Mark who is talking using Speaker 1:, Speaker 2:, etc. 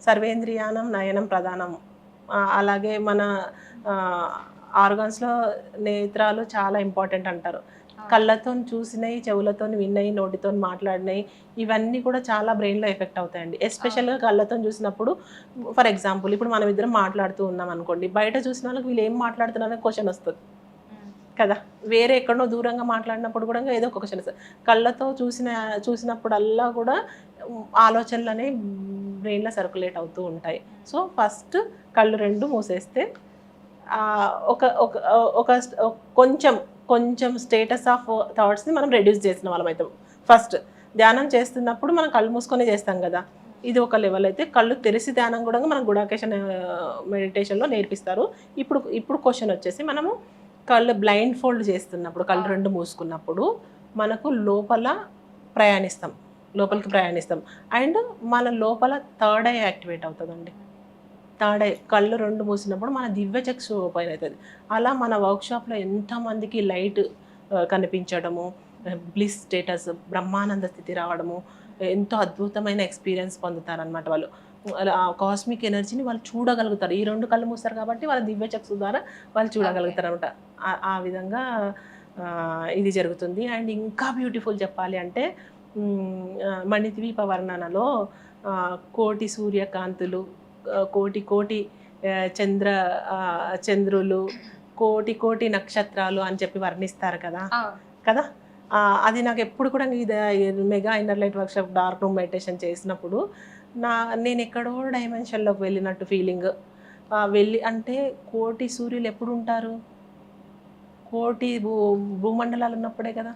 Speaker 1: సర్వేంద్రియానం నయనం ప్రధానం. అలాగే మన ఆర్గాన్స్లో నేత్రాలు చాలా ఇంపార్టెంట్ అంటారు. కళ్ళతో చూసినవి, చెవులతో విన్నవి, నోటితో మాట్లాడినవి ఇవన్నీ కూడా చాలా బ్రెయిన్లో ఎఫెక్ట్ అవుతాయండి. ఎస్పెషల్గా కళ్ళతో చూసినప్పుడు ఫర్ ఎగ్జాంపుల్ ఇప్పుడు మనం ఇద్దరం మాట్లాడుతూ ఉన్నాం అనుకోండి, బయట చూసిన వాళ్ళకి వీళ్ళు ఏం మాట్లాడుతున్నారని క్వశ్చన్ వస్తుంది కదా. వేరే ఎక్కడో దూరంగా మాట్లాడినప్పుడు కూడా ఏదో ఒక క్వశ్చన్ వస్తుంది. కళ్ళతో చూసినప్పుడల్లా కూడా ఆలోచనలు అనేవి బ్రెయిన్లో సర్క్యులేట్ అవుతూ ఉంటాయి. సో ఫస్ట్ కళ్ళు రెండు మూసేస్తే ఒక ఒక ఒక కొంచెం కొంచెం స్టేటస్ ఆఫ్ థాట్స్ని మనం రెడ్యూస్ చేసిన వాళ్ళం అవుతాం. ఫస్ట్ ధ్యానం చేస్తున్నప్పుడు మనం కళ్ళు మూసుకొని చేస్తాం కదా, ఇది ఒక లెవెల్. అయితే కళ్ళు తెరిసి ధ్యానం కూడా మనం గుడాకేషన్ మెడిటేషన్లో నేర్పిస్తారు. ఇప్పుడు క్వశ్చన్ వచ్చేసి మనము కళ్ళు బ్లైండ్ ఫోల్డ్ చేస్తున్నప్పుడు, కళ్ళు రెండు మూసుకున్నప్పుడు మనకు లోపలికి ప్రయాణిస్తాం అండ్ మన లోపల థర్డ్ ఐ యాక్టివేట్ అవుతుందండి. థర్డ్ ఐ కళ్ళు రెండు మూసినప్పుడు మన దివ్య చక్షు ఓపెన్ అవుతుంది. అలా మన వర్క్షాప్లో ఎంతమందికి లైట్ కనిపించడము, బ్లిస్ స్టేటస్, బ్రహ్మానంద స్థితి రావడము, ఎంతో అద్భుతమైన ఎక్స్పీరియన్స్ పొందుతారనమాట. వాళ్ళు కాస్మిక్ ఎనర్జీని వాళ్ళు చూడగలుగుతారు. ఈ రెండు కళ్ళు మూస్తారు కాబట్టి వాళ్ళ దివ్య చక్షు ద్వారా వాళ్ళు చూడగలుగుతారు అనమాట. ఆ విధంగా ఇది జరుగుతుంది. అండ్ ఇంకా బ్యూటిఫుల్ చెప్పాలి అంటే మణిద్వీప వర్ణనలో కోటి సూర్యకాంతులు, కోటి కోటి చంద్రులు, కోటి కోటి నక్షత్రాలు అని చెప్పి వర్ణిస్తారు కదా. అది నాకు ఎప్పుడు కూడా ఇది mega inner light workshop dark room meditation చేసినప్పుడు నేను ఎక్కడో డైమెన్షన్లోకి వెళ్ళినట్టు ఫీలింగ్. వెళ్ళి అంటే కోటి సూర్యులు ఎప్పుడు ఉంటారు, కోటి భూమండలాలు ఉన్నప్పుడే కదా.